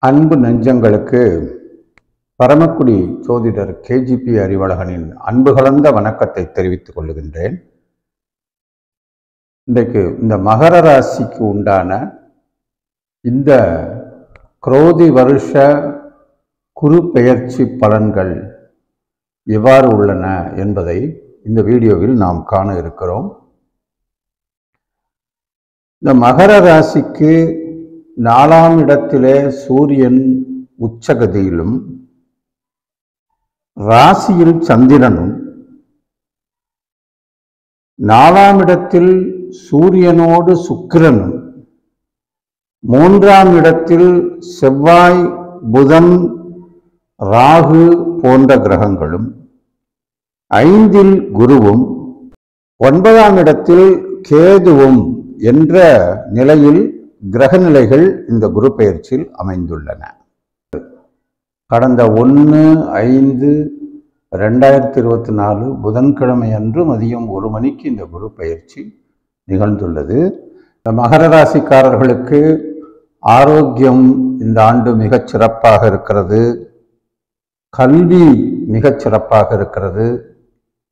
அன்பு நெஞ்சங்களுக்கு பரமக்குடி ஜோதிடர் கேஜிபி அறிவழகனின் அன்பு கலந்த வணக்கத்தை தெரிவித்துக் கொள்ளுகின்றேன். இன்றைக்கு இந்த மகர ராசிக்கு உண்டான இந்த குரோதி வருஷ குரு பெயர்ச்சி பலன்கள் எவ்வாறு உள்ளன என்பதை இந்த வீடியோவில் நாம் காண இருக்கிறோம். இந்த மகர ராசிக்கு 4ஆம் இடத்திலே சூரியன் உச்சகதியிலும் ராசியில் சந்திரனும் 4ஆம் இடத்தில் சூரியனோடு சுக்கிரனும் 3ஆம் இடத்தில் செவ்வாய் புதன் ராகு போன்ற கிரகங்களும் 5இல் குருவும் 9ஆம் இடத்தில் கேதுவும் என்ற நிலையில் கிரக நிலைகள் இந்த குரு பெயர்ச்சியில் அமைந்துள்ளன. கடந்த 1/5/2024 புதன்கிழமை அன்று மதியம் 1 மணிக்கு இந்த குரு பெயர்ச்சி நிகழ்ந்துள்ளது. இந்த மகர ராசிக்காரர்களுக்கு ஆரோக்கியம் இந்த ஆண்டு மிகச் சிறப்பாக இருக்கிறது. கல்வி மிகச் சிறப்பாக இருக்கிறது.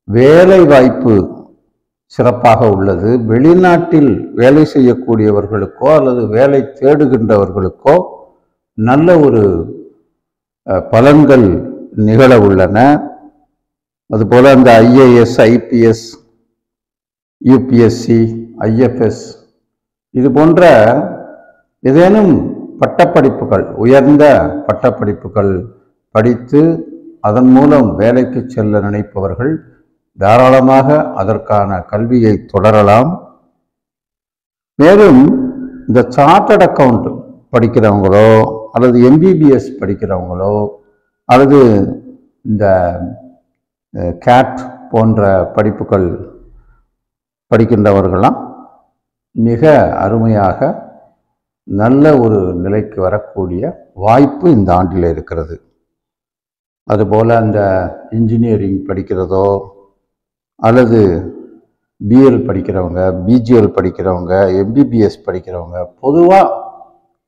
வேலை வாய்ப்பு சிறப்பாக உள்ளது. வெளிநாட்டில் வேலை செய்யக்கூடியவர்களுக்கோ அல்லது வேலை தேடுகின்றவர்களுக்கோ நல்ல ஒரு பலன்கள் நிகழ உள்ளன. அதுபோல அந்த IAS, IPS, UPSC, IFS இது போன்ற ஏதேனும் பட்டப்படிப்புகள், உயர்ந்த பட்டப்படிப்புகள் படித்து அதன் மூலம் வேலைக்கு செல்ல நினைப்பவர்கள் தாராளமாக அதற்கான கல்வியை தொடரலாம். மேலும் இந்த சார்ட்டர்ட் அக்கவுண்ட் படிக்கிறவங்களோ அல்லது MBBS படிக்கிறவங்களோ அல்லது இந்த கேட் போன்ற படிப்புகள் படிக்கின்றவர்களாம் மிக அருமையாக நல்ல ஒரு நிலைக்கு வரக்கூடிய வாய்ப்பு இந்த ஆண்டில் இருக்கிறது. அதுபோல் அந்த இன்ஜினியரிங் படிக்கிறதோ அல்லது BL படிக்கிறவங்க, BGL படிக்கிறவங்க, MBBS படிக்கிறவங்க, பொதுவாக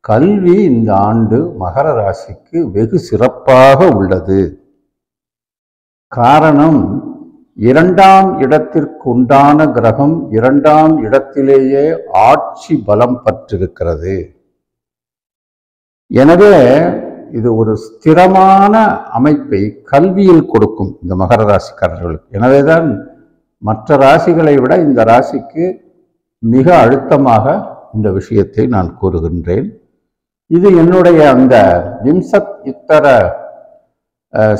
கல்வி இந்த ஆண்டு மகர ராசிக்கு வெகு சிறப்பாக உள்ளது. காரணம், 2ஆம் இடத்திற்கு உண்டான கிரகம் 2ஆம் இடத்திலேயே ஆட்சி பலம் பெற்றிருக்கிறது. எனவே இது ஒரு ஸ்திரமான அமைப்பை கல்வியில் கொடுக்கும் இந்த மகர ராசிக்காரர்களுக்கு. எனவேதான் மற்ற ராசிகளை விட இந்த ராசிக்கு மிக அழுத்தமாக இந்த விஷயத்தை நான் கூறுகின்றேன். இது என்னுடைய அந்த விம்சத் யுத்தர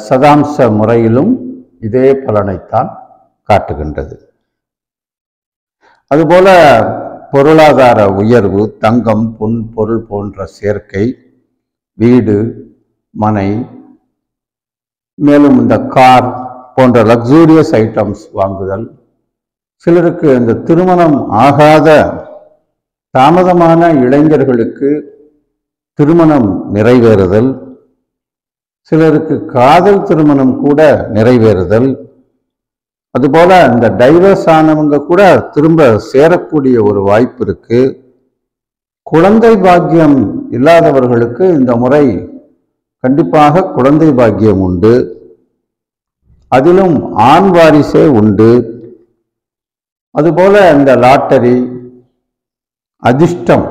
சதாம்ச முறையிலும் இதே பலனைத்தான் காட்டுகின்றது. அதுபோல பொருளாதார உயர்வு, தங்கம், பொன், பொருள் போன்ற சேர்க்கை, வீடு, மனை, மேலும் இந்த கார் போன்ற லக்ஸூரியஸ் ஐட்டம்ஸ் வாங்குதல், சிலருக்கு இந்த திருமணம் ஆகாத தாமதமான இளைஞர்களுக்கு திருமணம் நிறைவேறுதல், சிலருக்கு காதல் திருமணம் கூட நிறைவேறுதல், அதுபோல இந்த டைவர்ஸ் ஆனவங்க கூட திரும்ப சேரக்கூடிய ஒரு வாய்ப்பு இருக்கு. குழந்தை பாக்கியம் இல்லாதவர்களுக்கு இந்த முறை கண்டிப்பாக குழந்தை பாக்கியம் உண்டு. அதிலும் ஆண் வாரிசே உண்டு. அதுபோல இந்த லாட்டரி, அதிர்ஷ்டம்,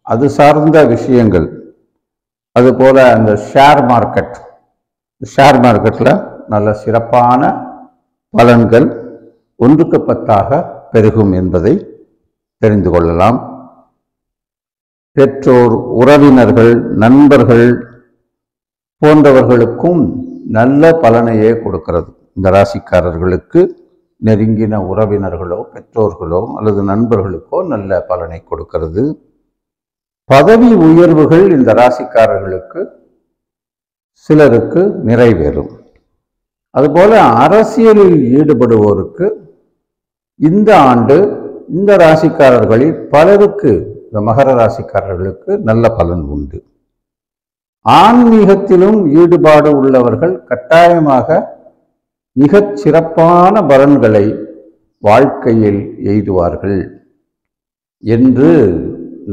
அது சார்ந்த விஷயங்கள், அதுபோல அந்த ஷேர் மார்க்கெட்டில் நல்ல சிறப்பான பலன்கள் 1க்கு 10ஆக பெருகும் என்பதை தெரிந்து கொள்ளலாம். பெற்றோர், உறவினர்கள், நண்பர்கள் போன்றவர்களுக்கும் நல்ல பலனையே கொடுக்கிறது. இந்த ராசிக்காரர்களுக்கு நெருங்கின உறவினர்களோ பெற்றோர்களோ அல்லது நண்பர்களுக்கோ நல்ல பலனை கொடுக்கிறது. பதவி உயர்வுகள் இந்த ராசிக்காரர்களுக்கு சிலருக்கு நிறைவேறும். அதுபோல அரசியலில் ஈடுபடுவோருக்கு இந்த ஆண்டு இந்த ராசிக்காரர்களில் பலருக்கு, இந்த மகர ராசிக்காரர்களுக்கு நல்ல பலன் உண்டு. ஆன்மீகத்திலும் ஈடுபாடு உள்ளவர்கள் கட்டாயமாக மிகச் சிறப்பான பலன்களை வாழ்க்கையில் எய்துவார்கள் என்று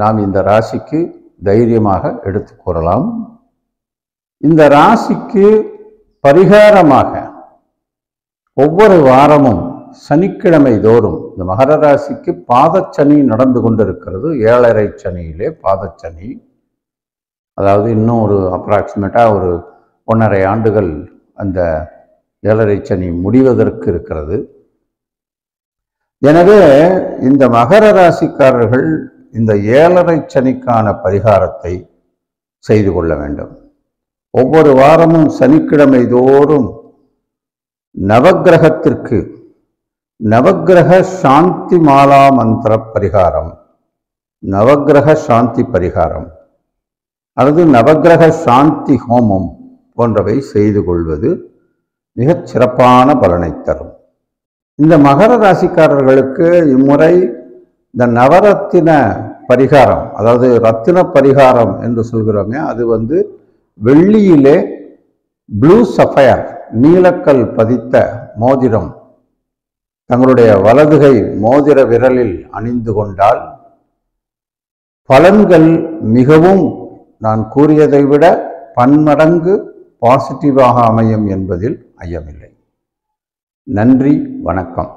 நாம் இந்த ராசிக்கு தைரியமாக எடுத்து கூறலாம். இந்த ராசிக்கு பரிகாரமாக ஒவ்வொரு வாரமும் சனிக்கிழமை தோறும் இந்த மகர ராசிக்கு பாதச்சனி நடந்து கொண்டிருக்கிறது. 7.5 சனியிலே பாதச்சனி. அதாவது இன்னும் ஒரு அப்ராக்சிமேட்டாக ஒரு 1.5 ஆண்டுகள் அந்த 7.5 சனி முடிவதற்கு இருக்கிறது. எனவே இந்த மகர ராசிக்காரர்கள் இந்த 7.5 சனிக்கான பரிகாரத்தை செய்து கொள்ள வேண்டும். ஒவ்வொரு வாரமும் சனிக்கிழமை தோறும் நவக்கிரகத்திற்கு நவக்கிரக சாந்தி மாலா மந்திர பரிகாரம், நவக்கிரக சாந்தி பரிகாரம் அல்லது நவக்கிரக சாந்தி ஹோமம் போன்றவை செய்து கொள்வது மிகச் சிறப்பான பலனை தரும். இந்த மகர ராசிக்காரர்களுக்கு இம்முறை இந்த நவரத்தின பரிகாரம், அதாவது ரத்தின பரிகாரம் என்று சொல்கிறோமே, அது வெள்ளியிலே ப்ளூ சஃபயர் நீலக்கல் பதித்த மோதிரம் தங்களுடைய வலதுகை மோதிர விரலில் அணிந்து கொண்டால் பலன்கள் மிகவும் நான் கூறியதை விட பன்மடங்கு பாசிட்டிவாக அமையும் என்பதில் ஐயமில்லை. நன்றி, வணக்கம்.